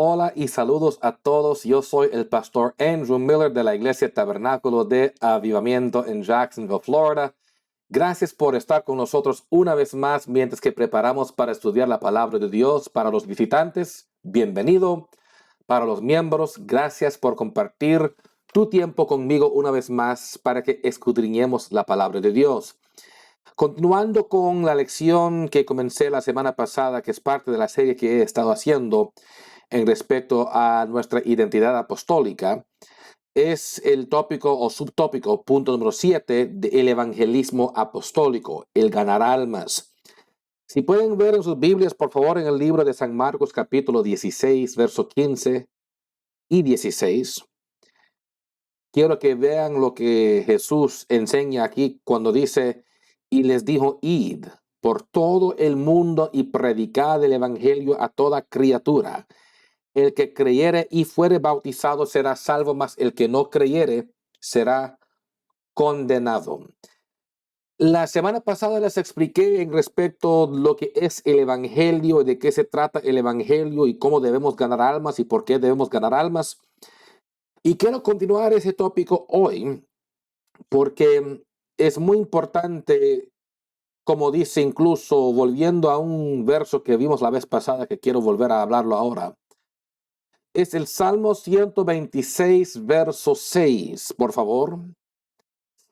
Hola y saludos a todos. Yo soy el pastor Andrew Miller de la Iglesia Tabernáculo de Avivamiento en Jacksonville, Florida. Gracias por estar con nosotros una vez más mientras que preparamos para estudiar la palabra de Dios. Para los visitantes, bienvenido. Para los miembros, gracias por compartir tu tiempo conmigo una vez más para que escudriñemos la palabra de Dios. Continuando con la lección que comencé la semana pasada, que es parte de la serie que he estado haciendo en respecto a nuestra identidad apostólica, es el tópico o subtópico, punto número 7, del evangelismo apostólico, el ganar almas. Si pueden ver en sus Biblias, por favor, en el libro de San Marcos, capítulo 16, verso 15 y 16. Quiero que vean lo que Jesús enseña aquí cuando dice, y les dijo, id por todo el mundo y predicad el evangelio a toda criatura. El que creyere y fuere bautizado será salvo, mas el que no creyere será condenado. La semana pasada les expliqué en respecto a lo que es el evangelio, de qué se trata el evangelio y cómo debemos ganar almas y por qué debemos ganar almas. Y quiero continuar ese tópico hoy porque es muy importante, como dice incluso, volviendo a un verso que vimos la vez pasada, que quiero volver a hablarlo ahora. Es el Salmo 126, verso 6, por favor.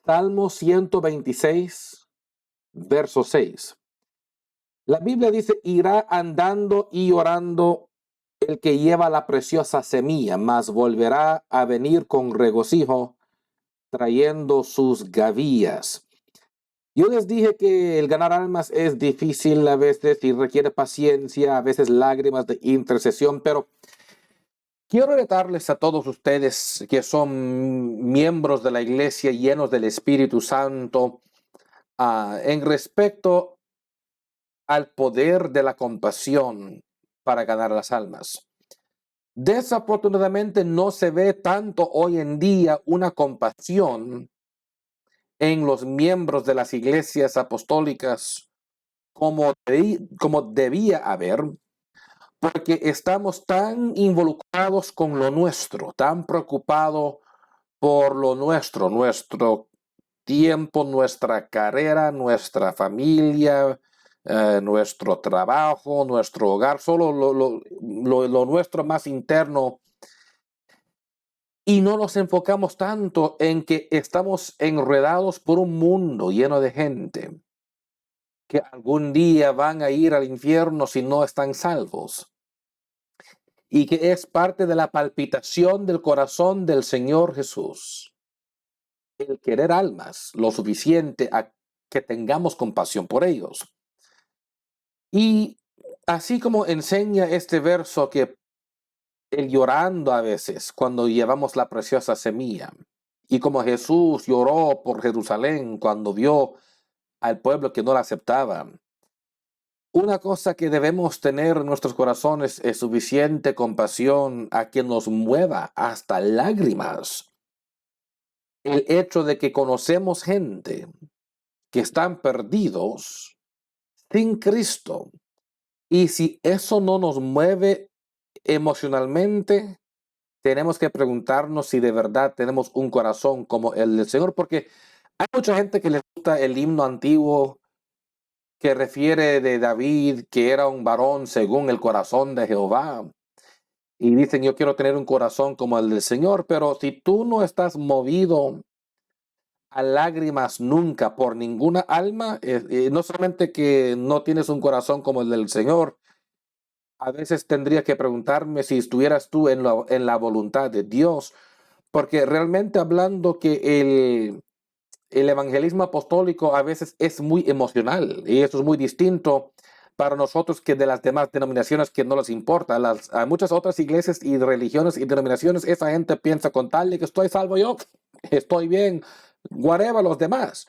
Salmo 126, verso 6. La Biblia dice, irá andando y orando el que lleva la preciosa semilla, mas volverá a venir con regocijo, trayendo sus gavillas. Yo les dije que el ganar almas es difícil a veces y requiere paciencia, a veces lágrimas de intercesión, pero quiero retarles a todos ustedes que son miembros de la iglesia llenos del Espíritu Santo en respecto al poder de la compasión para ganar las almas. Desafortunadamente no se ve tanto hoy en día una compasión en los miembros de las iglesias apostólicas como debía haber, porque estamos tan involucrados con lo nuestro, tan preocupados por lo nuestro tiempo, nuestra carrera, nuestra familia, nuestro trabajo, nuestro hogar, solo lo nuestro más interno. Y no nos enfocamos tanto en que estamos enredados por un mundo lleno de gente que algún día van a ir al infierno si no están salvos. Y que es parte de la palpitación del corazón del Señor Jesús. El querer almas lo suficiente a que tengamos compasión por ellos. Y así como enseña este verso que el llorando a veces cuando llevamos la preciosa semilla, y como Jesús lloró por Jerusalén cuando vio al pueblo que no la aceptaba, una cosa que debemos tener en nuestros corazones es suficiente compasión a que nos mueva hasta lágrimas. El hecho de que conocemos gente que están perdidos sin Cristo. Y si eso no nos mueve emocionalmente, tenemos que preguntarnos si de verdad tenemos un corazón como el del Señor, porque hay mucha gente que les gusta el himno antiguo que refiere de David, que era un varón según el corazón de Jehová. Y dicen, yo quiero tener un corazón como el del Señor, pero si tú no estás movido a lágrimas nunca por ninguna alma, no solamente que no tienes un corazón como el del Señor, a veces tendría que preguntarme si estuvieras tú en la voluntad de Dios, porque realmente hablando que el evangelismo apostólico a veces es muy emocional y eso es muy distinto para nosotros que de las demás denominaciones que no les importa. A muchas otras iglesias y religiones y denominaciones, esa gente piensa con tal de que estoy salvo yo, estoy bien, whatever los demás.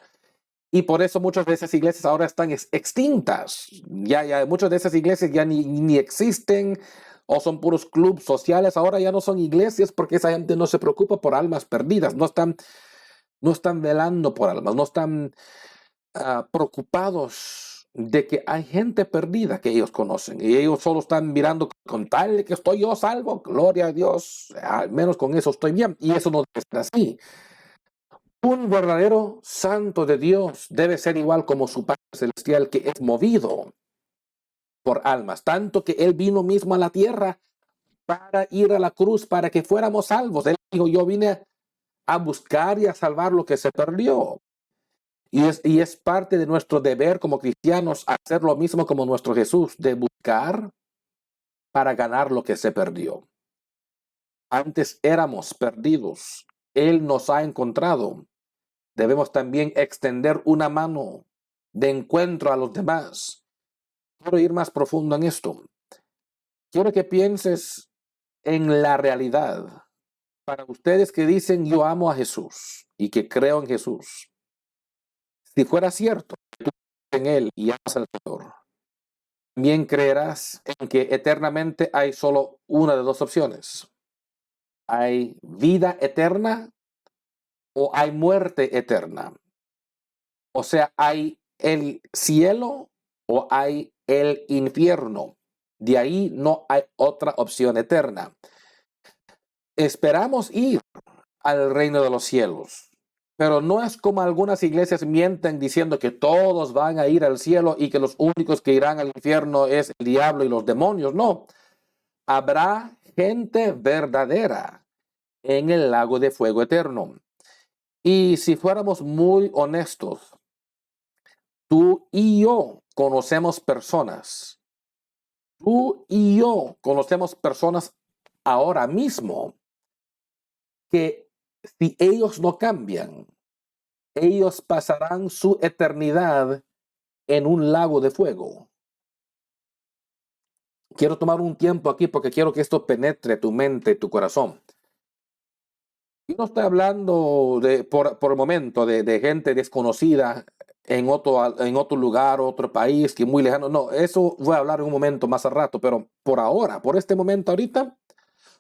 Y por eso muchas de esas iglesias ahora están extintas. Ya muchas de esas iglesias ya ni existen o son puros clubes sociales. Ahora ya no son iglesias porque esa gente no se preocupa por almas perdidas. No están velando por almas. No están preocupados de que hay gente perdida que ellos conocen y ellos solo están mirando con tal de que estoy yo salvo, gloria a Dios, al menos con eso estoy bien, y eso no debe ser así. Un verdadero santo de Dios debe ser igual como su Padre Celestial, que es movido por almas, tanto que Él vino mismo a la tierra para ir a la cruz, para que fuéramos salvos. Él dijo, yo vine a buscar y a salvar lo que se perdió. Y es parte de nuestro deber como cristianos hacer lo mismo como nuestro Jesús, de buscar para ganar lo que se perdió. Antes éramos perdidos, Él nos ha encontrado. Debemos también extender una mano de encuentro a los demás. Quiero ir más profundo en esto. Quiero que pienses en la realidad. Para ustedes que dicen yo amo a Jesús y que creo en Jesús, si fuera cierto que tú crees en Él y amas al Señor, también creerás en que eternamente hay solo una de dos opciones. Hay vida eterna o hay muerte eterna. O sea, hay el cielo o hay el infierno. De ahí no hay otra opción eterna. Esperamos ir al reino de los cielos, pero no es como algunas iglesias mienten diciendo que todos van a ir al cielo y que los únicos que irán al infierno es el diablo y los demonios. No, habrá gente verdadera en el lago de fuego eterno. Y si fuéramos muy honestos, tú y yo conocemos personas. Tú y yo conocemos personas ahora mismo que si ellos no cambian, ellos pasarán su eternidad en un lago de fuego. Quiero tomar un tiempo aquí porque quiero que esto penetre tu mente, tu corazón. Yo no estoy hablando por el momento de gente desconocida en otro lugar, otro país, que muy lejano. No, eso voy a hablar en un momento más al rato, pero por ahora, por este momento ahorita,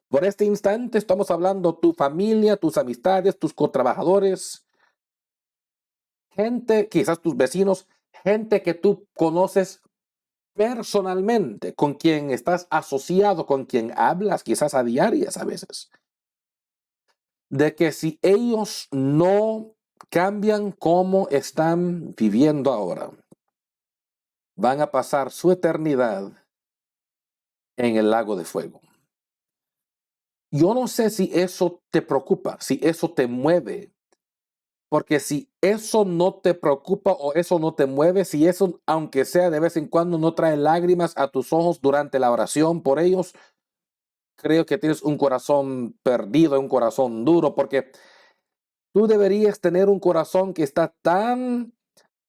por este instante, estamos hablando tu familia, tus amistades, tus cotrabajadores, gente, quizás tus vecinos, gente que tú conoces personalmente, con quien estás asociado, con quien hablas quizás a diarias a veces, de que si ellos no cambian cómo están viviendo ahora, van a pasar su eternidad en el lago de fuego. Yo no sé si eso te preocupa, si eso te mueve, porque si eso no te preocupa o eso no te mueve, si eso, aunque sea de vez en cuando, no trae lágrimas a tus ojos durante la oración por ellos, creo que tienes un corazón perdido, un corazón duro, porque tú deberías tener un corazón que está tan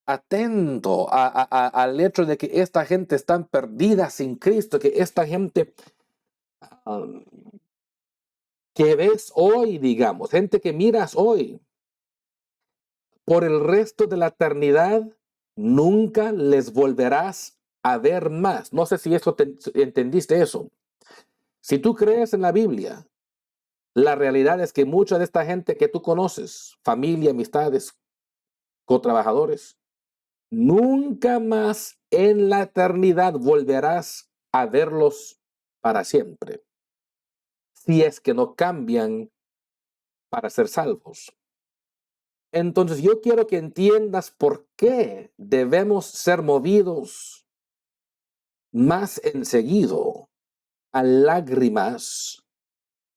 atento al hecho de que esta gente está perdida sin Cristo, que esta gente um, que ves hoy, digamos, gente que miras hoy, por el resto de la eternidad, nunca les volverás a ver más. No sé si eso entendiste eso. Si tú crees en la Biblia, la realidad es que mucha de esta gente que tú conoces, familia, amistades, cotrabajadores, nunca más en la eternidad volverás a verlos para siempre, si es que no cambian para ser salvos. Entonces yo quiero que entiendas por qué debemos ser movidos más enseguido a lágrimas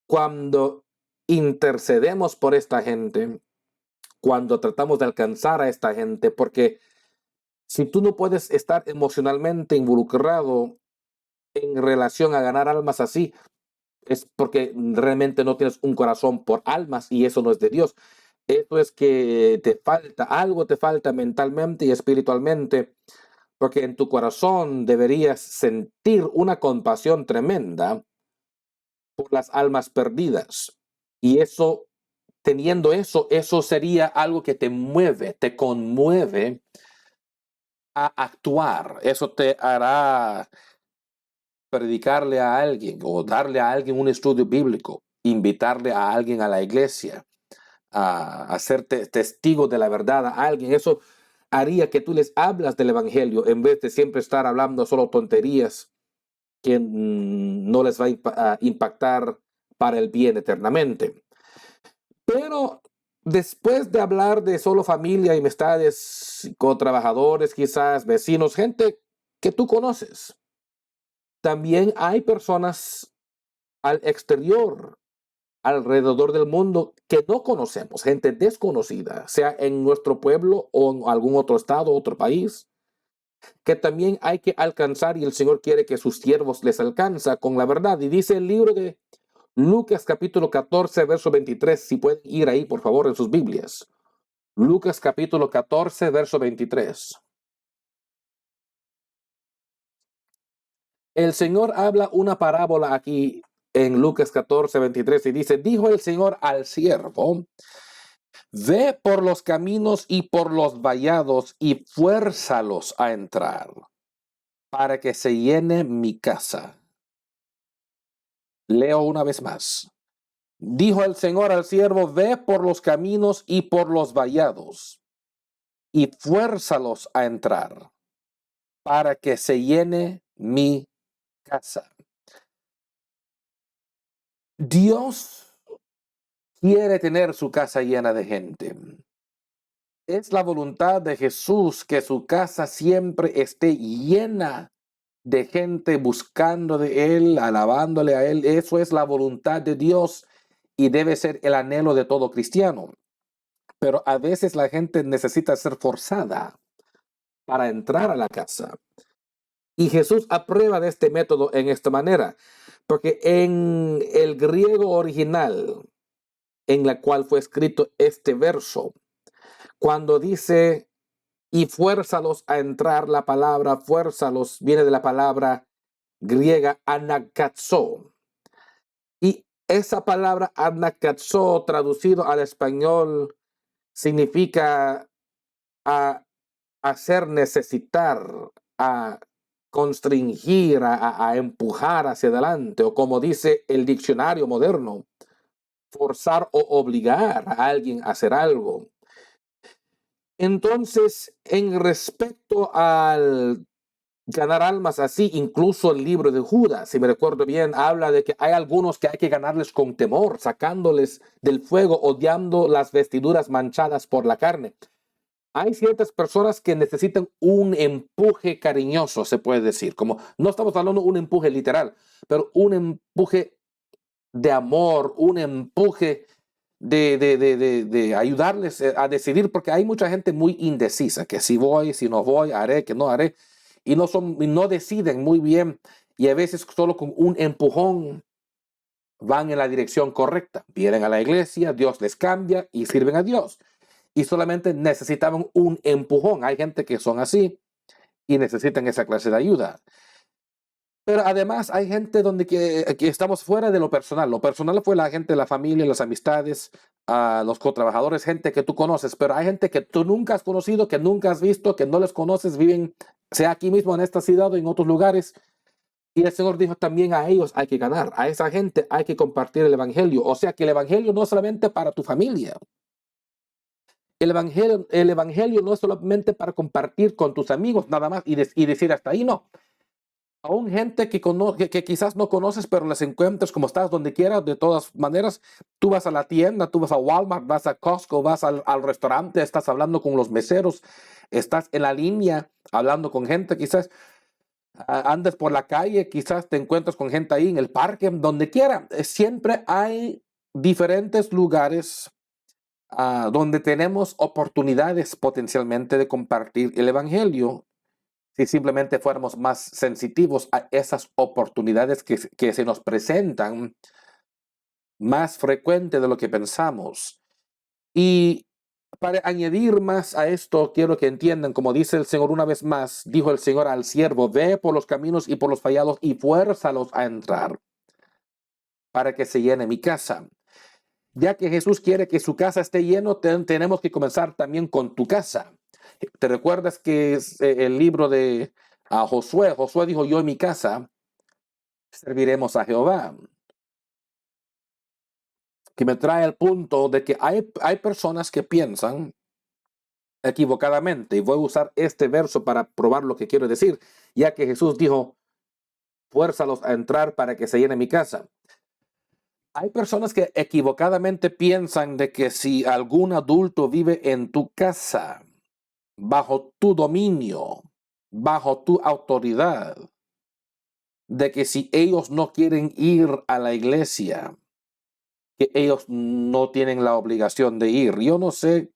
cuando intercedemos por esta gente, cuando tratamos de alcanzar a esta gente, porque si tú no puedes estar emocionalmente involucrado en relación a ganar almas así, es porque realmente no tienes un corazón por almas y eso no es de Dios. Eso es que te falta, algo te falta mentalmente y espiritualmente, porque en tu corazón deberías sentir una compasión tremenda por las almas perdidas. Y eso, teniendo eso, eso sería algo que te mueve, te conmueve a actuar. Eso te hará predicarle a alguien o darle a alguien un estudio bíblico, invitarle a alguien a la iglesia, a ser testigo de la verdad a alguien. Eso haría que tú les hablas del evangelio en vez de siempre estar hablando solo tonterías que no les va a impactar para el bien eternamente. Pero después de hablar de solo familia, amistades, con trabajadores, quizás vecinos, gente que tú conoces, también hay personas al exterior, alrededor del mundo, que no conocemos, gente desconocida, sea en nuestro pueblo o en algún otro estado, otro país, que también hay que alcanzar, y el Señor quiere que sus siervos les alcanza con la verdad. Y dice el libro de Lucas capítulo 14, verso 23, si pueden ir ahí, por favor, en sus Biblias. Lucas capítulo 14, verso 23. El Señor habla una parábola aquí en Lucas 14, 23 y dice, dijo el Señor al siervo, ve por los caminos y por los vallados y fuérzalos a entrar, para que se llene mi casa. Leo una vez más. Dijo el Señor al siervo, ve por los caminos y por los vallados y fuérzalos a entrar, para que se llene mi casa. Dios quiere tener su casa llena de gente. Es la voluntad de Jesús que su casa siempre esté llena de gente buscando de Él, alabándole a Él. Eso es la voluntad de Dios y debe ser el anhelo de todo cristiano. Pero a veces la gente necesita ser forzada para entrar a la casa. Y Jesús aprueba de este método en esta manera, porque en el griego original, en la cual fue escrito este verso, cuando dice, y fuérzalos a entrar, la palabra fuérzalos viene de la palabra griega anakazo. Y esa palabra anakazo, traducido al español, significa a hacer necesitar, a constringir, a empujar hacia adelante, o como dice el diccionario moderno, forzar o obligar a alguien a hacer algo. Entonces, en respecto al ganar almas así, incluso el libro de Judas, si me recuerdo bien, habla de que hay algunos que hay que ganarles con temor, sacándoles del fuego, odiando las vestiduras manchadas por la carne. Hay ciertas personas que necesitan un empuje cariñoso, se puede decir, como no estamos hablando de un empuje literal, pero un empuje de amor, un empuje de ayudarles a decidir, porque hay mucha gente muy indecisa, que si voy, si no voy, haré, que no haré, y no deciden muy bien, y a veces solo con un empujón van en la dirección correcta. Vienen a la iglesia, Dios les cambia y sirven a Dios. Y solamente necesitaban un empujón. Hay gente que son así y necesitan esa clase de ayuda. Pero además hay gente donde que estamos fuera de lo personal. Lo personal fue la gente, la familia, las amistades, los cotrabajadores, gente que tú conoces. Pero hay gente que tú nunca has conocido, que nunca has visto, que no les conoces, viven, sea aquí mismo en esta ciudad o en otros lugares. Y el Señor dijo también a ellos hay que ganar. A esa gente hay que compartir el evangelio. O sea que el evangelio no es solamente para tu familia. El evangelio no es solamente para compartir con tus amigos nada más y decir hasta ahí, no. Aún gente que quizás no conoces, pero les encuentras como estás donde quieras, de todas maneras. Tú vas a la tienda, tú vas a Walmart, vas a Costco, vas al restaurante, estás hablando con los meseros, estás en la línea hablando con gente, quizás andes por la calle, quizás te encuentras con gente ahí en el parque, donde quiera. Siempre hay diferentes lugares donde tenemos oportunidades potencialmente de compartir el evangelio, si simplemente fuéramos más sensitivos a esas oportunidades que se nos presentan más frecuente de lo que pensamos. Y para añadir más a esto, quiero que entiendan, como dice el Señor una vez más, dijo el Señor al siervo, ve por los caminos y por los vallados y fuérzalos a entrar para que se llene mi casa. Ya que Jesús quiere que su casa esté lleno, tenemos que comenzar también con tu casa. ¿Te recuerdas que es el libro de Josué? Josué dijo, yo y mi casa serviremos a Jehová. Que me trae al punto de que hay personas que piensan equivocadamente. Y voy a usar este verso para probar lo que quiero decir, ya que Jesús dijo, fuérzalos a entrar para que se llene mi casa. Hay personas que equivocadamente piensan de que si algún adulto vive en tu casa, bajo tu dominio, bajo tu autoridad, de que si ellos no quieren ir a la iglesia, que ellos no tienen la obligación de ir. Yo no sé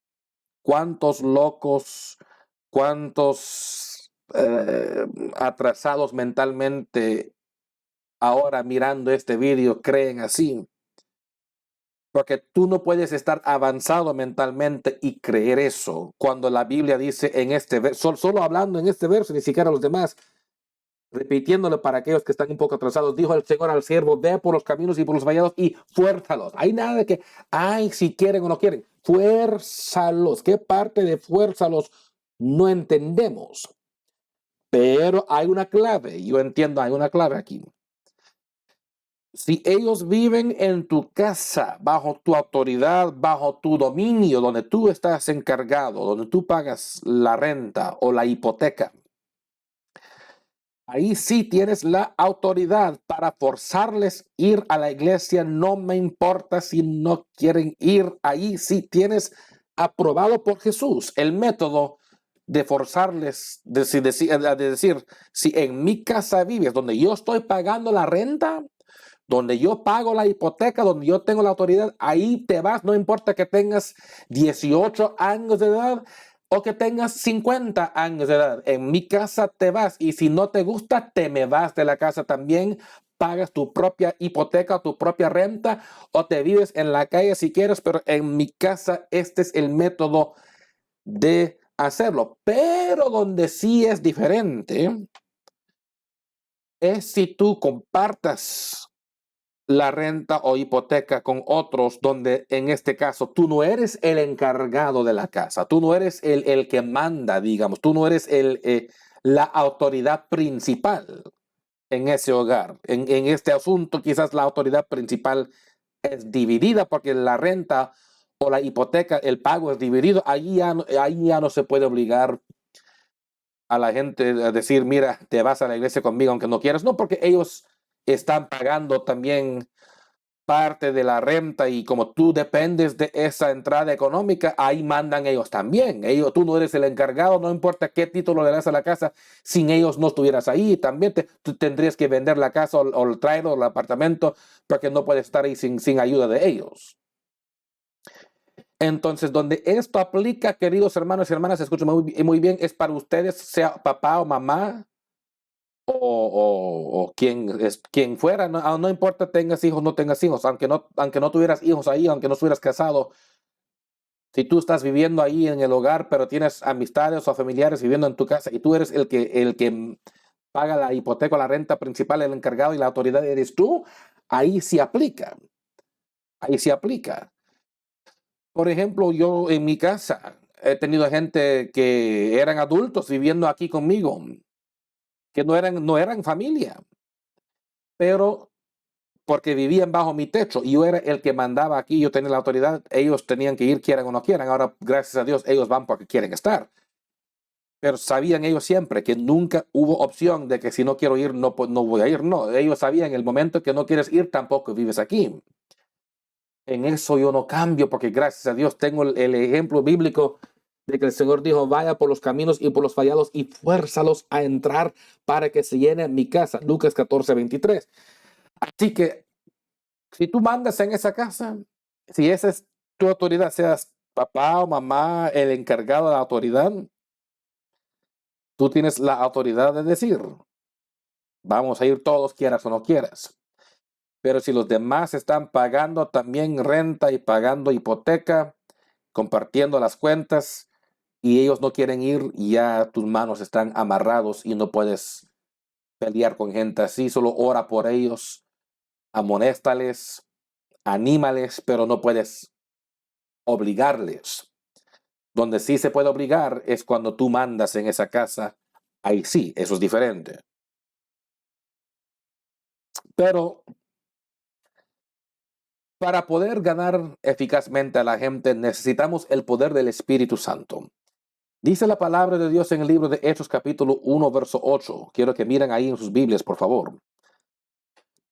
cuántos locos, cuántos atrasados mentalmente ahora mirando este video creen así. Porque tú no puedes estar avanzado mentalmente y creer eso cuando la Biblia dice en este verso, solo hablando en este verso, ni siquiera los demás, repitiéndole para aquellos que están un poco atrasados, dijo el Señor al siervo, ve por los caminos y por los vallados y fuérzalos. Hay nada de que, ay, si quieren o no quieren, fuérzalos. ¿Qué parte de fuérzalos no entendemos? Pero hay una clave, yo entiendo, hay una clave aquí. Si ellos viven en tu casa, bajo tu autoridad, bajo tu dominio, donde tú estás encargado, donde tú pagas la renta o la hipoteca, ahí sí tienes la autoridad para forzarles a ir a la iglesia. No me importa si no quieren ir. Ahí sí tienes aprobado por Jesús el método de forzarles, de decir, si en mi casa vives, donde yo estoy pagando la renta, donde yo pago la hipoteca, donde yo tengo la autoridad, ahí te vas, no importa que tengas 18 años de edad o que tengas 50 años de edad. En mi casa te vas y si no te gusta, te me vas de la casa también. Pagas tu propia hipoteca, tu propia renta o te vives en la calle si quieres, pero en mi casa este es el método de hacerlo. Pero donde sí es diferente es si tú compartas la renta o hipoteca con otros, donde en este caso tú no eres el encargado de la casa, tú no eres el que manda, digamos, tú no eres la autoridad principal en ese hogar. En este asunto quizás la autoridad principal es dividida porque la renta o la hipoteca, el pago es dividido, ahí ya no se puede obligar a la gente a decir, mira, te vas a la iglesia conmigo aunque no quieras, no, porque ellos están pagando también parte de la renta y como tú dependes de esa entrada económica, ahí mandan ellos también. Tú no eres el encargado, no importa qué título le das a la casa, sin ellos no estuvieras ahí. También tú tendrías que vender la casa o el trailer o el apartamento porque no puedes estar ahí sin ayuda de ellos. Entonces, donde esto aplica, queridos hermanos y hermanas, escuchen muy bien, es para ustedes, sea papá o mamá, o quien fuera, no importa tengas hijos, no tengas hijos, aunque no tuvieras hijos ahí, aunque no estuvieras casado, si tú estás viviendo ahí en el hogar, pero tienes amistades o familiares viviendo en tu casa y tú eres el que paga la hipoteca o la renta principal, el encargado y la autoridad eres tú, ahí sí aplica, ahí sí aplica. Por ejemplo, yo en mi casa he tenido gente que eran adultos viviendo aquí conmigo, que no eran familia, pero porque vivían bajo mi techo y yo era el que mandaba aquí, yo tenía la autoridad, ellos tenían que ir quieran o no quieran. Ahora, gracias a Dios, ellos van porque quieren estar. Pero sabían ellos siempre que nunca hubo opción de que si no quiero ir, no, no voy a ir. No, ellos sabían el momento que no quieres ir, tampoco vives aquí. En eso yo no cambio porque gracias a Dios tengo el ejemplo bíblico de que el Señor dijo, vaya por los caminos y por los vallados y fuérzalos a entrar para que se llene mi casa. Lucas 14:23. Así que si tú mandas en esa casa, si esa es tu autoridad, seas papá o mamá, el encargado de la autoridad, tú tienes la autoridad de decir, vamos a ir todos, quieras o no quieras. Pero si los demás están pagando también renta y pagando hipoteca, compartiendo las cuentas, y ellos no quieren ir, ya tus manos están amarrados y no puedes pelear con gente así, solo ora por ellos, amonéstales, anímales, pero no puedes obligarles. Donde sí se puede obligar es cuando tú mandas en esa casa. Ahí sí, eso es diferente. Pero para poder ganar eficazmente a la gente necesitamos el poder del Espíritu Santo. Dice la palabra de Dios en el libro de Hechos capítulo 1, verso 8. Quiero que miren ahí en sus Biblias, por favor.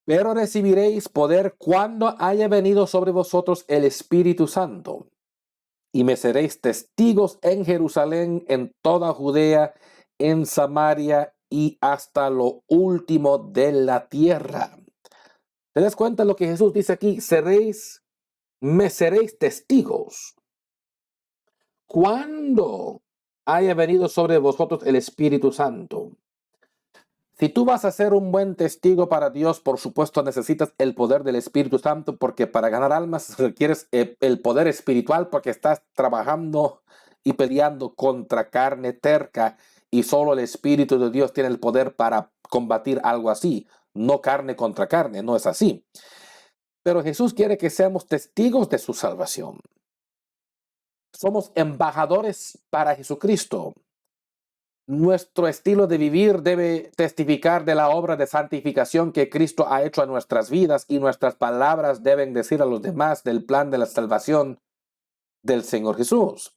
Pero recibiréis poder cuando haya venido sobre vosotros el Espíritu Santo, y me seréis testigos en Jerusalén, en toda Judea, en Samaria y hasta lo último de la tierra. ¿Te das cuenta lo que Jesús dice aquí? Me seréis testigos cuando haya venido sobre vosotros el Espíritu Santo. Si tú vas a ser un buen testigo para Dios, por supuesto necesitas el poder del Espíritu Santo, porque para ganar almas requieres el poder espiritual, porque estás trabajando y peleando contra carne terca, y solo el Espíritu de Dios tiene el poder para combatir algo así. No carne contra carne, no es así. Pero Jesús quiere que seamos testigos de su salvación. Somos embajadores para Jesucristo. Nuestro estilo de vivir debe testificar de la obra de santificación que Cristo ha hecho a nuestras vidas, y nuestras palabras deben decir a los demás del plan de la salvación del Señor Jesús.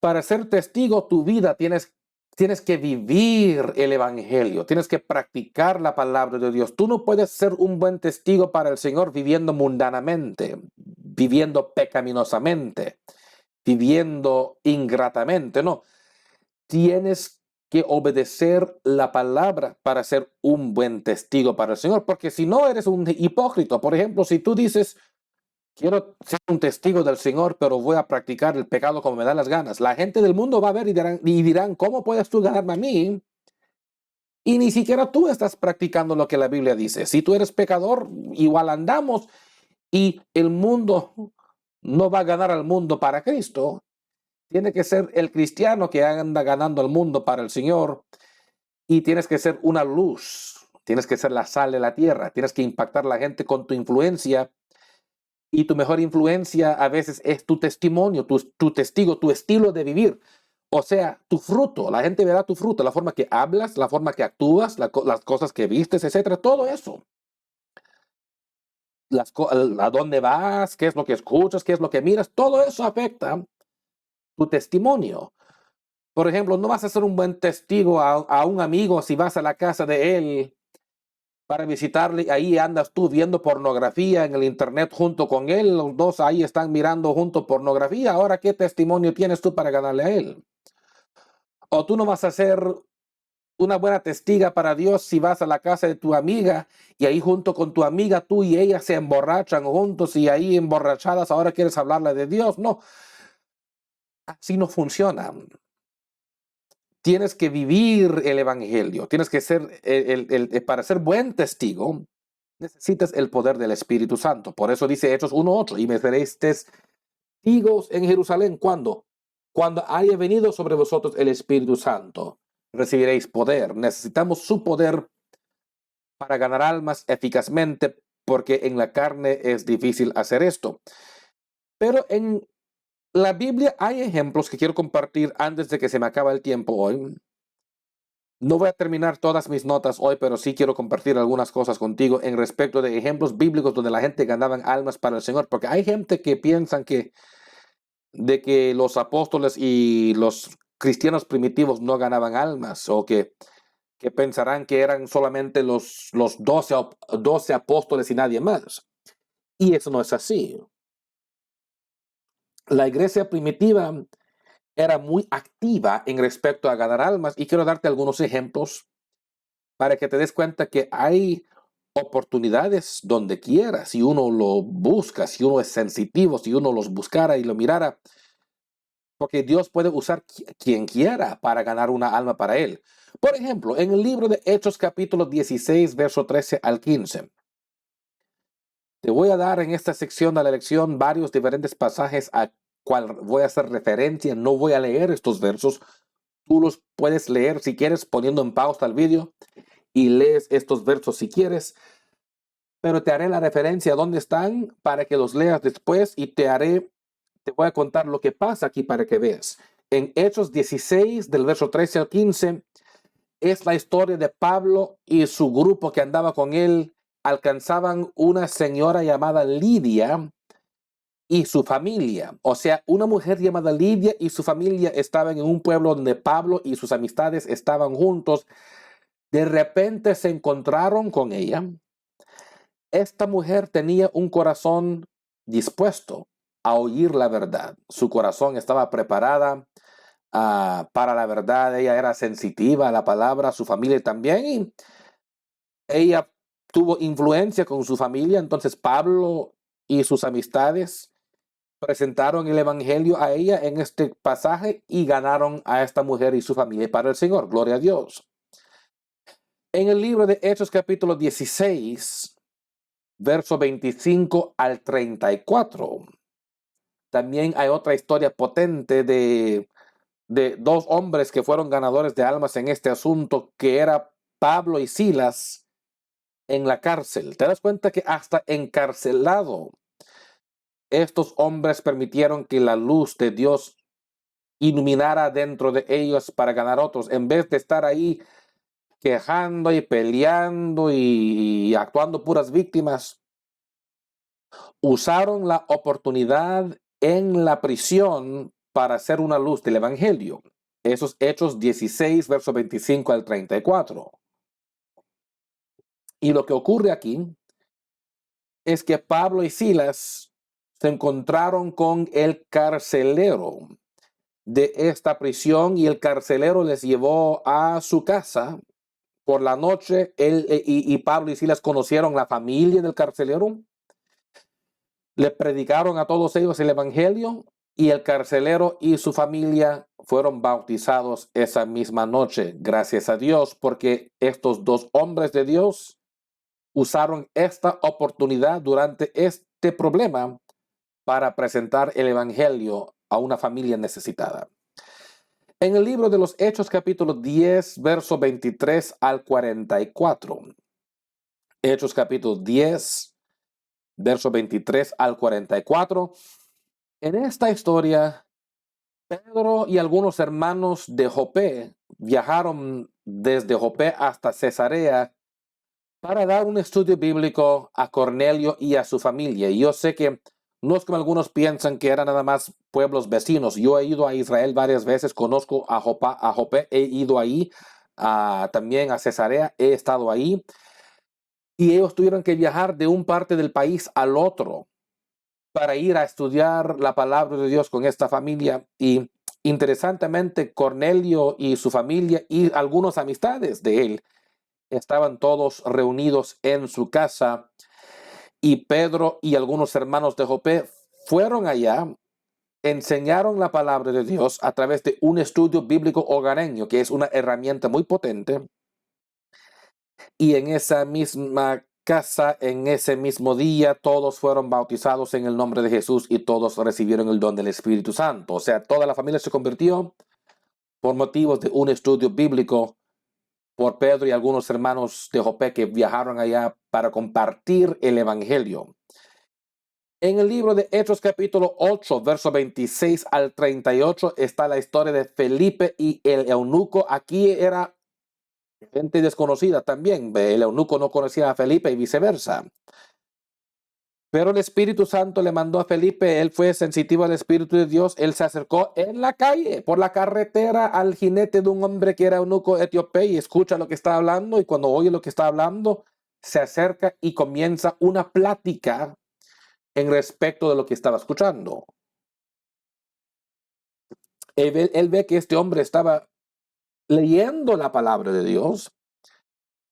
Para ser testigo, tu vida tienes que vivir el Evangelio, tienes que practicar la palabra de Dios. Tú no puedes ser un buen testigo para el Señor viviendo mundanamente, viviendo pecaminosamente, viviendo ingratamente, no. Tienes que obedecer la palabra para ser un buen testigo para el Señor, porque si no eres un hipócrita. Por ejemplo, si tú dices, quiero ser un testigo del Señor, pero voy a practicar el pecado como me da las ganas, la gente del mundo va a ver y dirán, ¿cómo puedes tú ganarme a mí? Y ni siquiera tú estás practicando lo que la Biblia dice. Si tú eres pecador, igual andamos, y el mundo no va a ganar al mundo para Cristo. Tiene que ser el cristiano que anda ganando al mundo para el Señor, y tienes que ser una luz, tienes que ser la sal de la tierra, tienes que impactar a la gente con tu influencia, y tu mejor influencia a veces es tu testimonio, tu testigo, tu estilo de vivir. O sea, tu fruto, la gente verá tu fruto, la forma que hablas, la forma que actúas, las cosas que vistes, etcétera, todo eso. A dónde vas, qué es lo que escuchas, qué es lo que miras, todo eso afecta tu testimonio. Por ejemplo, no vas a ser un buen testigo a un amigo si vas a la casa de él para visitarle. Ahí andas tú viendo pornografía en el internet junto con él. Los dos ahí están mirando junto pornografía. Ahora, ¿qué testimonio tienes tú para ganarle a él? O tú no vas a ser una buena testiga para Dios si vas a la casa de tu amiga y ahí junto con tu amiga tú y ella se emborrachan juntos, y ahí emborrachadas ahora quieres hablarle de Dios. No, así no funciona. Tienes que vivir el Evangelio, tienes que ser, para ser buen testigo, necesitas el poder del Espíritu Santo. Por eso dice Hechos 1:8, y me seréis testigos en Jerusalén. ¿Cuándo? Cuando haya venido sobre vosotros el Espíritu Santo, recibiréis poder. Necesitamos su poder para ganar almas eficazmente, porque en la carne es difícil hacer esto. Pero en la Biblia hay ejemplos que quiero compartir antes de que se me acabe el tiempo hoy. No voy a terminar todas mis notas hoy, pero sí quiero compartir algunas cosas contigo en respecto de ejemplos bíblicos donde la gente ganaban almas para el Señor, porque hay gente que piensan de que los apóstoles y los cristianos primitivos no ganaban almas, o que pensarán que eran solamente los 12 apóstoles y nadie más. Y eso no es así. La iglesia primitiva era muy activa en respecto a ganar almas, y quiero darte algunos ejemplos para que te des cuenta que hay oportunidades donde quiera, si uno lo busca, si uno es sensitivo, si uno los buscara y lo mirara, porque Dios puede usar quien quiera para ganar una alma para Él. Por ejemplo, en el libro de Hechos capítulo 16, verso 13 al 15. Te voy a dar en esta sección de la lección varios diferentes pasajes a cual voy a hacer referencia. No voy a leer estos versos. Tú los puedes leer si quieres poniendo en pausa el vídeo y lees estos versos si quieres, pero te haré la referencia a dónde están para que los leas después, y te voy a contar lo que pasa aquí para que veas. En Hechos 16, del verso 13 al 15, es la historia de Pablo y su grupo que andaba con él. Alcanzaban una señora llamada Lidia, y su familia. O sea, una mujer llamada Lidia y su familia estaban en un pueblo donde Pablo y sus amistades estaban juntos. De repente se encontraron con ella. Esta mujer tenía un corazón dispuesto a oír la verdad. Su corazón estaba preparada para la verdad. Ella era sensitiva a la palabra, su familia también. Y ella tuvo influencia con su familia. Entonces Pablo y sus amistades presentaron el evangelio a ella en este pasaje y ganaron a esta mujer y su familia para el Señor. Gloria a Dios. En el libro de Hechos capítulo 16, verso 25 al 34, también hay otra historia potente de dos hombres que fueron ganadores de almas en este asunto, que era Pablo y Silas en la cárcel. Te das cuenta que hasta encarcelado, estos hombres permitieron que la luz de Dios iluminara dentro de ellos para ganar otros, en vez de estar ahí quejando y peleando y actuando puras víctimas. Usaron la oportunidad en la prisión para hacer una luz del evangelio. Esos Hechos 16, verso 25 al 34. Y lo que ocurre aquí es que Pablo y Silas se encontraron con el carcelero de esta prisión y el carcelero les llevó a su casa por la noche. Y Pablo y Silas conocieron la familia del carcelero, le predicaron a todos ellos el evangelio y el carcelero y su familia fueron bautizados esa misma noche. Gracias a Dios, porque estos dos hombres de Dios usaron esta oportunidad durante este problema para presentar el evangelio a una familia necesitada. En el libro de los Hechos, capítulo 10, verso 23 al 44. Hechos, capítulo 10, verso 23 al 44. En esta historia, Pedro y algunos hermanos de Jope viajaron desde Jope hasta Cesarea para dar un estudio bíblico a Cornelio y a su familia. Y yo sé que no es como algunos piensan que eran nada más pueblos vecinos. Yo he ido a Israel varias veces, conozco a Jope, he ido ahí, también a Cesarea, he estado ahí. Y ellos tuvieron que viajar de un parte del país al otro para ir a estudiar la palabra de Dios con esta familia. Y interesantemente, Cornelio y su familia y algunas amistades de él estaban todos reunidos en su casa, y Pedro y algunos hermanos de Jope fueron allá, enseñaron la palabra de Dios a través de un estudio bíblico hogareño, que es una herramienta muy potente. Y en esa misma casa, en ese mismo día, todos fueron bautizados en el nombre de Jesús y todos recibieron el don del Espíritu Santo. O sea, toda la familia se convirtió por motivos de un estudio bíblico por Pedro y algunos hermanos de Jope que viajaron allá para compartir el evangelio. En el libro de Hechos capítulo 8, verso 26 al 38 está la historia de Felipe y el eunuco. Aquí era gente desconocida también. El eunuco no conocía a Felipe y viceversa. Pero el Espíritu Santo le mandó a Felipe, él fue sensitivo al Espíritu de Dios, él se acercó en la calle, por la carretera, al jinete de un hombre que era eunuco etíope y escucha lo que está hablando, y cuando oye lo que está hablando, se acerca y comienza una plática en respecto de lo que estaba escuchando. Él ve que este hombre estaba leyendo la palabra de Dios,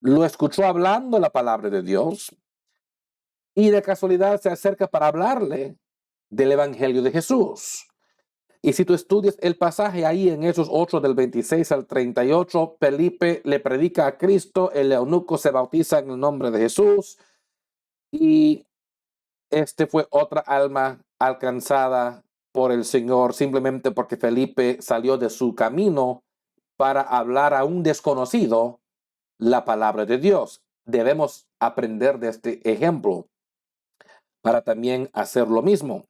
lo escuchó hablando la palabra de Dios, y de casualidad se acerca para hablarle del evangelio de Jesús. Y si tú estudias el pasaje ahí en Hechos 8 del 26 al 38, Felipe le predica a Cristo, el eunuco se bautiza en el nombre de Jesús, y este fue otra alma alcanzada por el Señor simplemente porque Felipe salió de su camino para hablar a un desconocido la palabra de Dios. Debemos aprender de este ejemplo para también hacer lo mismo.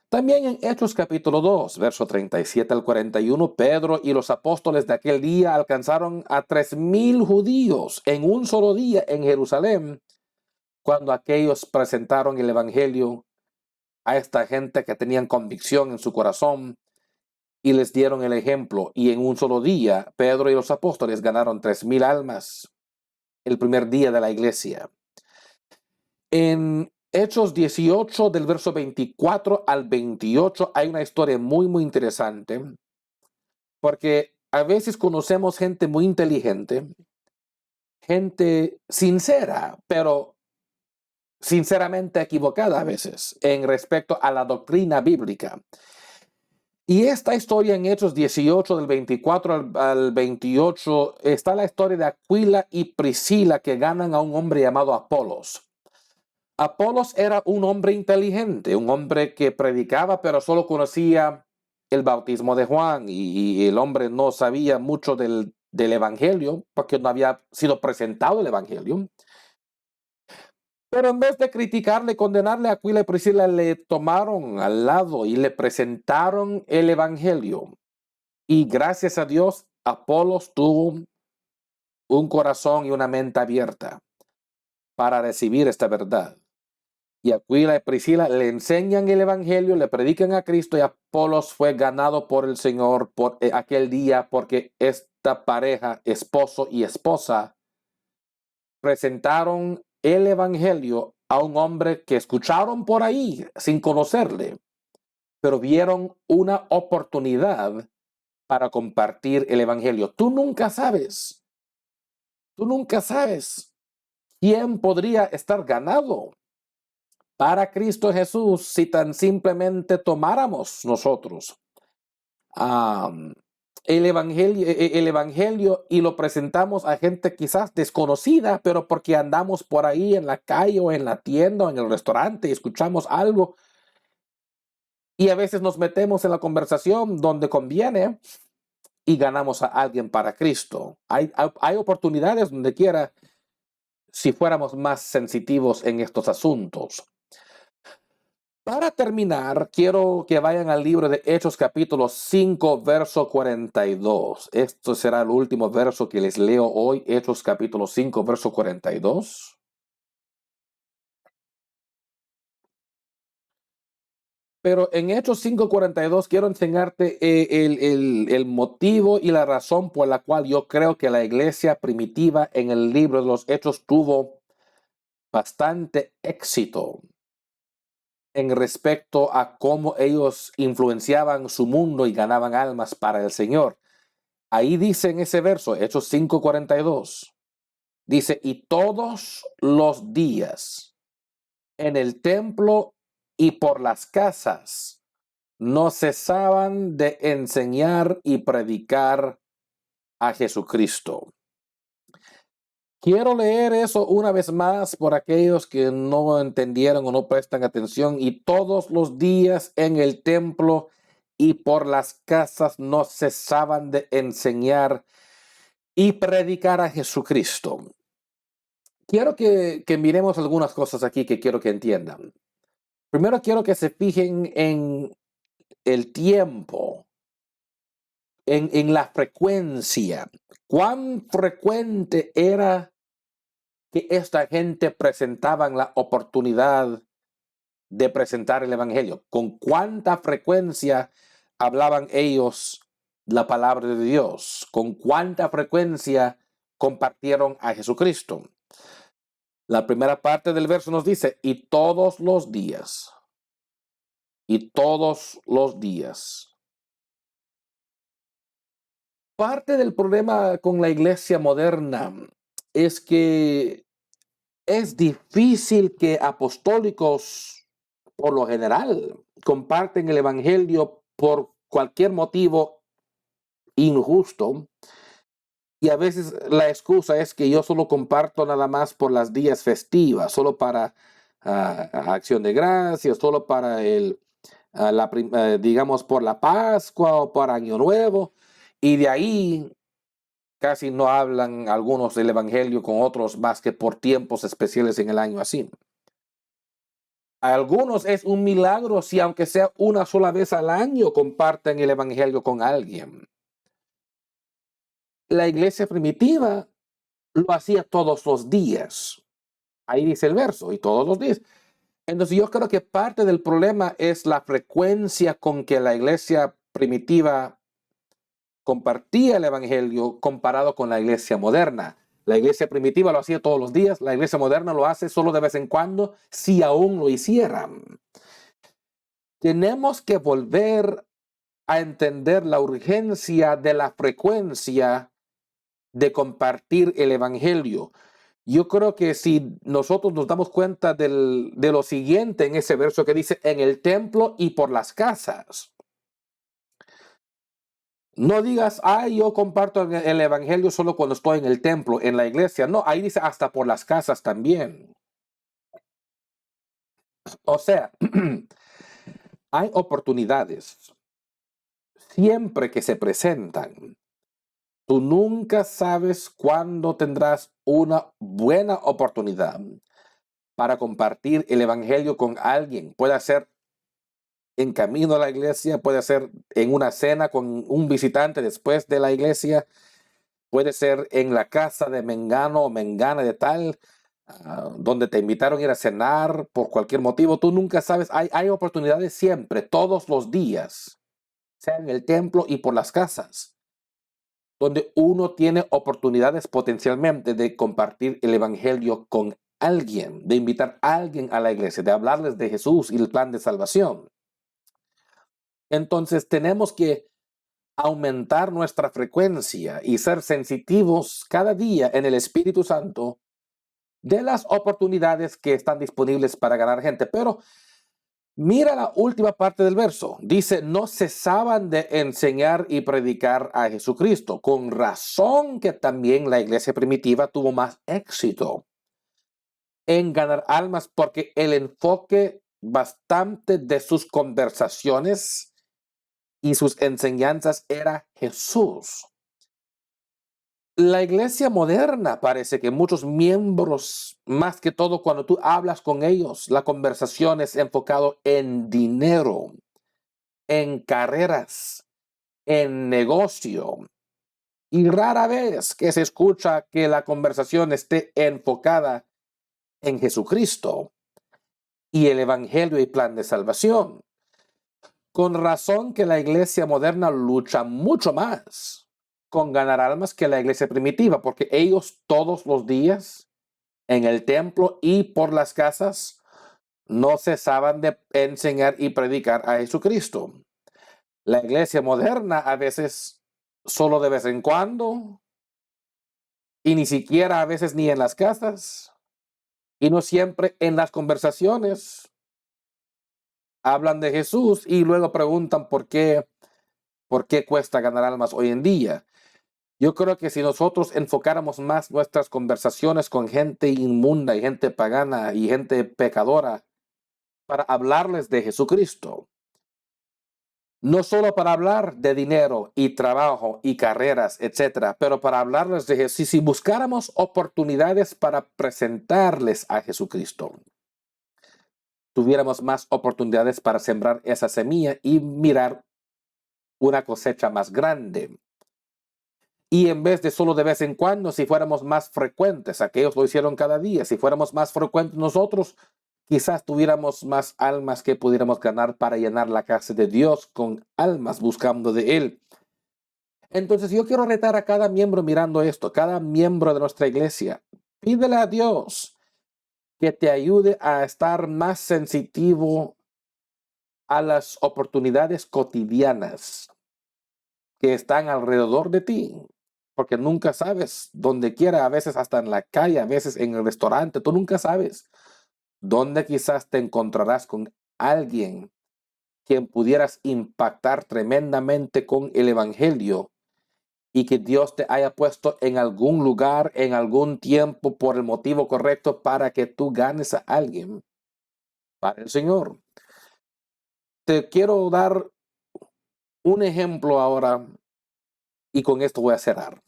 También en Hechos capítulo 2, verso 37 al 41, Pedro y los apóstoles de aquel día alcanzaron a 3,000 judíos en un solo día en Jerusalén, cuando aquellos presentaron el evangelio a esta gente que tenían convicción en su corazón y les dieron el ejemplo. Y en un solo día, Pedro y los apóstoles ganaron 3,000 almas el primer día de la iglesia. En Hechos 18, del verso 24 al 28, hay una historia muy, muy interesante, porque a veces conocemos gente muy inteligente, gente sincera, pero sinceramente equivocada a veces en respecto a la doctrina bíblica. Y esta historia en Hechos 18, del 24 al 28, está la historia de Aquila y Priscila que ganan a un hombre llamado Apolos. Apolos era un hombre inteligente, un hombre que predicaba, pero solo conocía el bautismo de Juan y el hombre no sabía mucho del evangelio porque no había sido presentado el evangelio. Pero en vez de criticarle, condenarle, a Aquila y Priscila le tomaron al lado y le presentaron el evangelio. Y gracias a Dios, Apolos tuvo un corazón y una mente abierta para recibir esta verdad. Y Aquila y Priscila le enseñan el evangelio, le predican a Cristo, y Apolos fue ganado por el Señor por aquel día, porque esta pareja, esposo y esposa, presentaron el evangelio a un hombre que escucharon por ahí sin conocerle, pero vieron una oportunidad para compartir el evangelio. Tú nunca sabes quién podría estar ganado para Cristo Jesús si tan simplemente tomáramos nosotros el evangelio y lo presentamos a gente quizás desconocida, pero porque andamos por ahí en la calle o en la tienda o en el restaurante y escuchamos algo y a veces nos metemos en la conversación donde conviene y ganamos a alguien para Cristo. Hay oportunidades donde quiera si fuéramos más sensitivos en estos asuntos. Para terminar, quiero que vayan al libro de Hechos capítulo 5, verso 42. Esto será el último verso que les leo hoy, Hechos capítulo 5, verso 42. Pero en Hechos 5:42 quiero enseñarte el motivo y la razón por la cual yo creo que la iglesia primitiva en el libro de los Hechos tuvo bastante éxito en respecto a cómo ellos influenciaban su mundo y ganaban almas para el Señor. Ahí dice en ese verso, Hechos 5:42, dice, y todos los días en el templo y por las casas no cesaban de enseñar y predicar a Jesucristo. Quiero leer eso una vez más por aquellos que no entendieron o no prestan atención. Y todos los días en el templo y por las casas no cesaban de enseñar y predicar a Jesucristo. Quiero que miremos algunas cosas aquí que quiero que entiendan. Primero quiero que se fijen en el tiempo, en la frecuencia. ¿Cuán frecuente era que esta gente presentaban la oportunidad de presentar el evangelio? ¿Con cuánta frecuencia hablaban ellos la palabra de Dios? ¿Con cuánta frecuencia compartieron a Jesucristo? La primera parte del verso nos dice, y todos los días, y todos los días. Parte del problema con la iglesia moderna es que es difícil que apostólicos, por lo general, comparten el evangelio por cualquier motivo injusto. Y a veces la excusa es que yo solo comparto nada más por las días festivas, solo para acción de gracias, solo para digamos, por la Pascua o para Año Nuevo. Y de ahí casi no hablan algunos del evangelio con otros más que por tiempos especiales en el año así. A algunos es un milagro si aunque sea una sola vez al año comparten el evangelio con alguien. La iglesia primitiva lo hacía todos los días. Ahí dice el verso, y todos los días. Entonces yo creo que parte del problema es la frecuencia con que la iglesia primitiva compartía el evangelio comparado con la iglesia moderna. La iglesia primitiva lo hacía todos los días, la iglesia moderna lo hace solo de vez en cuando, si aún lo hicieran. Tenemos que volver a entender la urgencia de la frecuencia de compartir el evangelio. Yo creo que si nosotros nos damos cuenta de lo siguiente en ese verso que dice, en el templo y por las casas. No digas, ay, yo comparto el evangelio solo cuando estoy en el templo, en la iglesia. No, ahí dice hasta por las casas también. O sea, hay oportunidades siempre que se presentan. Tú nunca sabes cuándo tendrás una buena oportunidad para compartir el evangelio con alguien. Puede ser en camino a la iglesia, puede ser en una cena con un visitante después de la iglesia, puede ser en la casa de Mengano o Mengana de tal, donde te invitaron a ir a cenar por cualquier motivo. Tú nunca sabes, hay oportunidades siempre, todos los días, sea en el templo y por las casas, donde uno tiene oportunidades potencialmente de compartir el evangelio con alguien, de invitar a alguien a la iglesia, de hablarles de Jesús y el plan de salvación. Entonces tenemos que aumentar nuestra frecuencia y ser sensitivos cada día en el Espíritu Santo de las oportunidades que están disponibles para ganar gente. Pero mira la última parte del verso. Dice, no cesaban de enseñar y predicar a Jesucristo. Con razón que también la iglesia primitiva tuvo más éxito en ganar almas, porque el enfoque bastante de sus conversaciones y sus enseñanzas era Jesús. La iglesia moderna parece que muchos miembros, más que todo cuando tú hablas con ellos, la conversación es enfocado en dinero, en carreras, en negocio. Y rara vez que se escucha que la conversación esté enfocada en Jesucristo y el evangelio y plan de salvación. Con razón que la iglesia moderna lucha mucho más con ganar almas que la iglesia primitiva, porque ellos todos los días en el templo y por las casas no cesaban de enseñar y predicar a Jesucristo. La iglesia moderna a veces solo de vez en cuando y ni siquiera a veces ni en las casas y no siempre en las conversaciones hablan de Jesús y luego preguntan por qué cuesta ganar almas hoy en día. Yo creo que si nosotros enfocáramos más nuestras conversaciones con gente inmunda y gente pagana y gente pecadora para hablarles de Jesucristo, no solo para hablar de dinero y trabajo y carreras, etcétera, pero para hablarles de Jesús, si buscáramos oportunidades para presentarles a Jesucristo, tuviéramos más oportunidades para sembrar esa semilla y mirar una cosecha más grande. Y en vez de solo de vez en cuando, si fuéramos más frecuentes, aquellos lo hicieron cada día, si fuéramos más frecuentes nosotros, quizás tuviéramos más almas que pudiéramos ganar para llenar la casa de Dios con almas buscando de Él. Entonces yo quiero retar a cada miembro mirando esto, cada miembro de nuestra iglesia. Pídele a Dios que te ayude a estar más sensitivo a las oportunidades cotidianas que están alrededor de ti. Porque nunca sabes, donde quiera, a veces hasta en la calle, a veces en el restaurante, tú nunca sabes dónde quizás te encontrarás con alguien quien pudieras impactar tremendamente con el evangelio y que Dios te haya puesto en algún lugar, en algún tiempo, por el motivo correcto para que tú ganes a alguien para el Señor. Te quiero dar un ejemplo ahora y con esto voy a cerrar.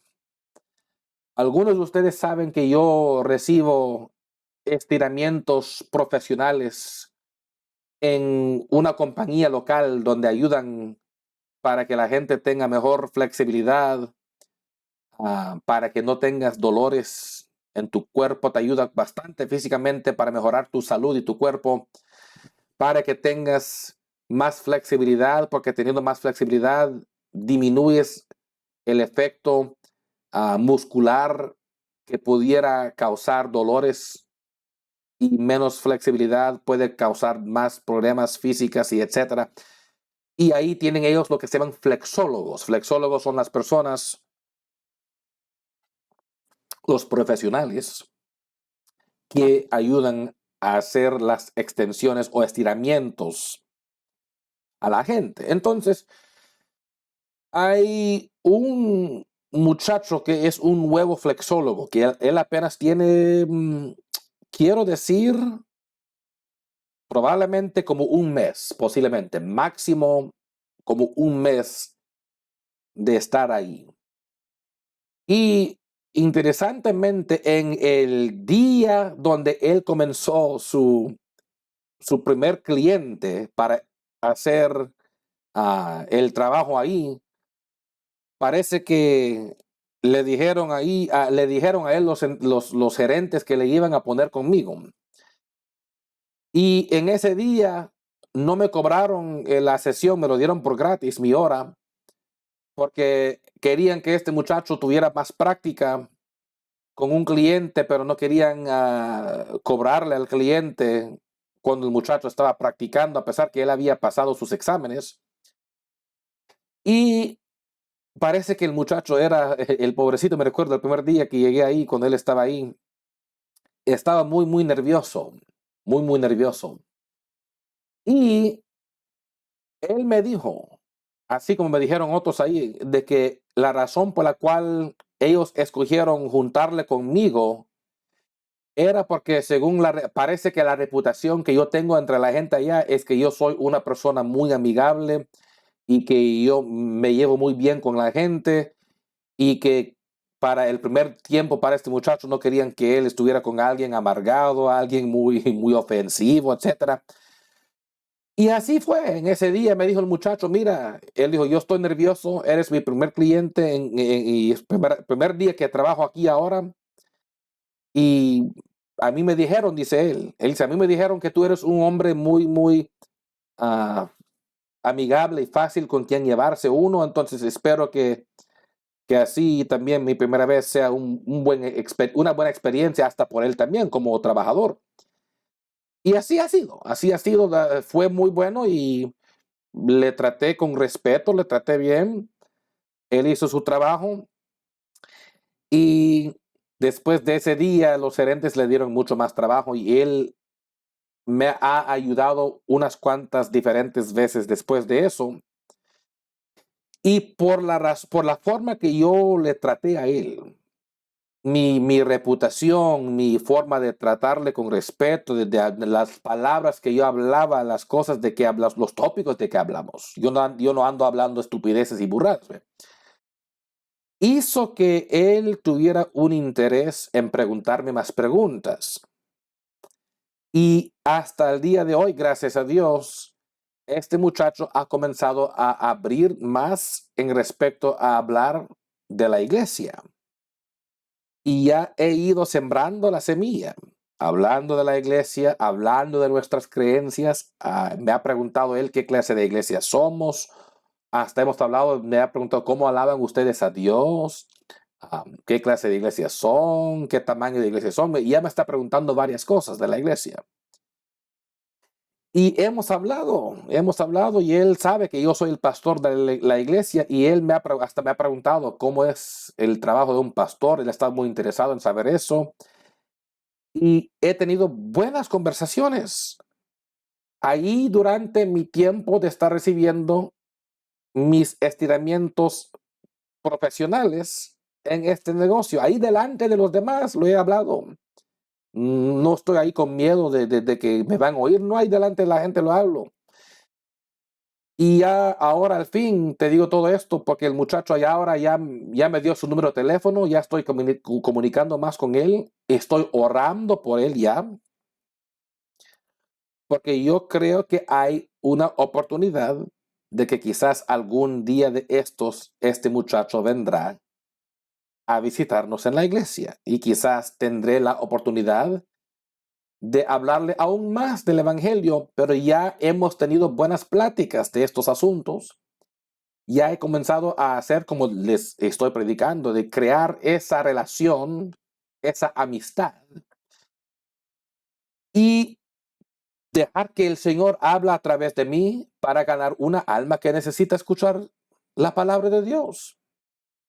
Algunos de ustedes saben que yo recibo estiramientos profesionales en una compañía local donde ayudan para que la gente tenga mejor flexibilidad, para que no tengas dolores en tu cuerpo, te ayuda bastante físicamente para mejorar tu salud y tu cuerpo, para que tengas más flexibilidad, porque teniendo más flexibilidad disminuyes el efecto muscular que pudiera causar dolores, y menos flexibilidad puede causar más problemas físicos y etcétera. Y ahí tienen ellos lo que se llaman flexólogos. Flexólogos son las personas, los profesionales que ayudan a hacer las extensiones o estiramientos a la gente. Entonces, hay un muchacho que es un nuevo flexólogo, que él apenas tiene, quiero decir, probablemente como un mes, posiblemente, máximo como un mes de estar ahí. Y interesantemente, en el día donde él comenzó su primer cliente para hacer el trabajo ahí, parece que le dijeron a él los gerentes que le iban a poner conmigo. Y en ese día no me cobraron la sesión, me lo dieron por gratis, mi hora, porque querían que este muchacho tuviera más práctica con un cliente, pero no querían cobrarle al cliente cuando el muchacho estaba practicando, a pesar que él había pasado sus exámenes. Y parece que el muchacho era, el pobrecito, me recuerdo el primer día que llegué ahí, cuando él estaba ahí, estaba muy, muy nervioso, muy, muy nervioso. Y él me dijo, así como me dijeron otros ahí, de que la razón por la cual ellos escogieron juntarle conmigo era porque parece que la reputación que yo tengo entre la gente allá es que yo soy una persona muy amigable y que yo me llevo muy bien con la gente, y que para el primer tiempo para este muchacho no querían que él estuviera con alguien amargado, alguien muy, muy ofensivo, etcétera. Y así fue. En ese día me dijo el muchacho, mira, él dijo, yo estoy nervioso, eres mi primer cliente y es primer día que trabajo aquí ahora. Y a mí me dijeron, dice él dice, a mí me dijeron que tú eres un hombre muy, muy ah, amigable y fácil con quien llevarse uno, entonces espero que así también mi primera vez sea una buena experiencia hasta por él también como trabajador. Y así ha sido, fue muy bueno y le traté con respeto, le traté bien, él hizo su trabajo y después de ese día los gerentes le dieron mucho más trabajo y él me ha ayudado unas cuantas diferentes veces después de eso. Y por la forma que yo le traté a él, mi reputación, mi forma de tratarle con respeto, de las palabras que yo hablaba, las cosas de que hablas, los tópicos de que hablamos. Yo no ando hablando estupideces y burradas. ¿Ve? Hizo que él tuviera un interés en preguntarme más preguntas. Y hasta el día de hoy, gracias a Dios, este muchacho ha comenzado a abrir más en respecto a hablar de la iglesia. Y ya he ido sembrando la semilla, hablando de la iglesia, hablando de nuestras creencias. Me ha preguntado él qué clase de iglesia somos. Hasta hemos hablado, me ha preguntado cómo alaban ustedes a Dios, qué clase de iglesia son, qué tamaño de iglesia son. Y ya me está preguntando varias cosas de la iglesia. Y hemos hablado y él sabe que yo soy el pastor de la iglesia y él hasta me ha preguntado cómo es el trabajo de un pastor. Él está muy interesado en saber eso. Y he tenido buenas conversaciones ahí durante mi tiempo de estar recibiendo mis estiramientos profesionales en este negocio. Ahí delante de los demás lo he hablado. No estoy ahí con miedo de que me van a oír. No, hay delante de la gente lo hablo. Y ya ahora al fin te digo todo esto porque el muchacho allá ahora ya me dio su número de teléfono, ya estoy comunicando más con él, estoy orando por él ya, porque yo creo que hay una oportunidad de que quizás algún día de estos este muchacho vendrá a visitarnos en la iglesia y quizás tendré la oportunidad de hablarle aún más del Evangelio, pero ya hemos tenido buenas pláticas de estos asuntos. Ya he comenzado a hacer como les estoy predicando, de crear esa relación, esa amistad y dejar que el Señor habla a través de mí para ganar una alma que necesita escuchar la palabra de Dios.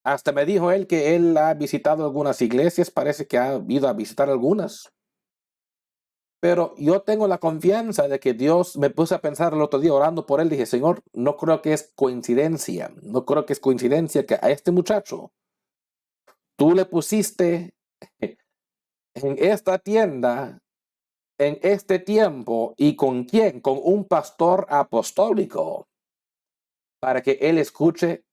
Hasta me dijo él que él ha visitado algunas iglesias, parece que ha ido a visitar algunas. Pero yo tengo la confianza de que Dios, me puse a pensar el otro día orando por él, dije, Señor, no creo que es coincidencia, no creo que es coincidencia que a este muchacho tú le pusiste en esta tienda, en este tiempo, ¿y con quién? Con un pastor apostólico, para que él escuche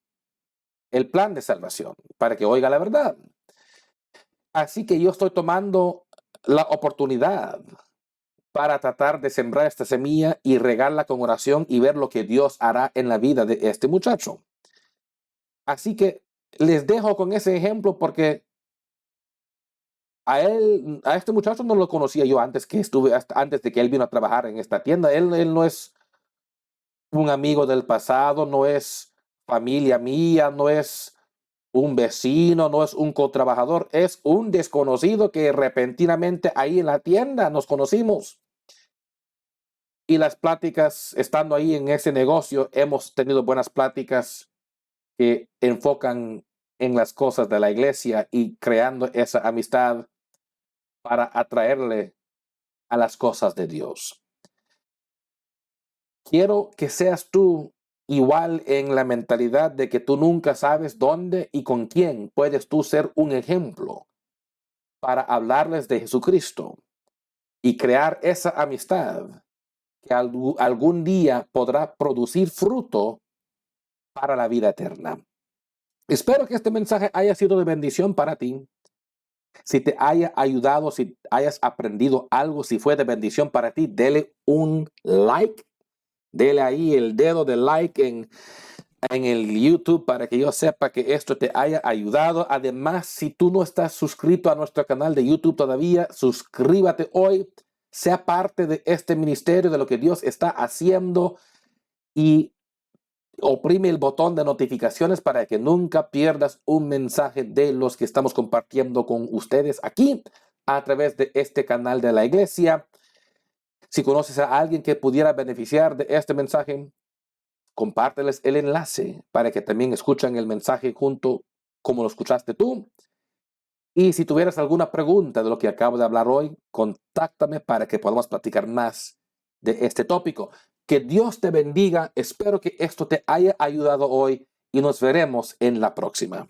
el plan de salvación, para que oiga la verdad. Así que yo estoy tomando la oportunidad para tratar de sembrar esta semilla y regarla con oración y ver lo que Dios hará en la vida de este muchacho. Así que les dejo con ese ejemplo porque a este muchacho no lo conocía yo antes antes de que él vino a trabajar en esta tienda. Él no es un amigo del pasado, no es familia mía, no es un vecino, no es un cotrabajador, es un desconocido que repentinamente ahí en la tienda nos conocimos. Y las pláticas, estando ahí en ese negocio, hemos tenido buenas pláticas que enfocan en las cosas de la iglesia y creando esa amistad para atraerle a las cosas de Dios. Quiero que seas tú igual en la mentalidad de que tú nunca sabes dónde y con quién puedes tú ser un ejemplo para hablarles de Jesucristo y crear esa amistad que algún día podrá producir fruto para la vida eterna. Espero que este mensaje haya sido de bendición para ti. Si te haya ayudado, si hayas aprendido algo, si fue de bendición para ti, dele un like. Dele ahí el dedo de like en el YouTube para que yo sepa que esto te haya ayudado. Además, si tú no estás suscrito a nuestro canal de YouTube todavía, suscríbete hoy. Sea parte de este ministerio, de lo que Dios está haciendo y oprime el botón de notificaciones para que nunca pierdas un mensaje de los que estamos compartiendo con ustedes aquí a través de este canal de la iglesia. Si conoces a alguien que pudiera beneficiar de este mensaje, compárteles el enlace para que también escuchen el mensaje junto como lo escuchaste tú. Y si tuvieras alguna pregunta de lo que acabo de hablar hoy, contáctame para que podamos platicar más de este tópico. Que Dios te bendiga. Espero que esto te haya ayudado hoy y nos veremos en la próxima.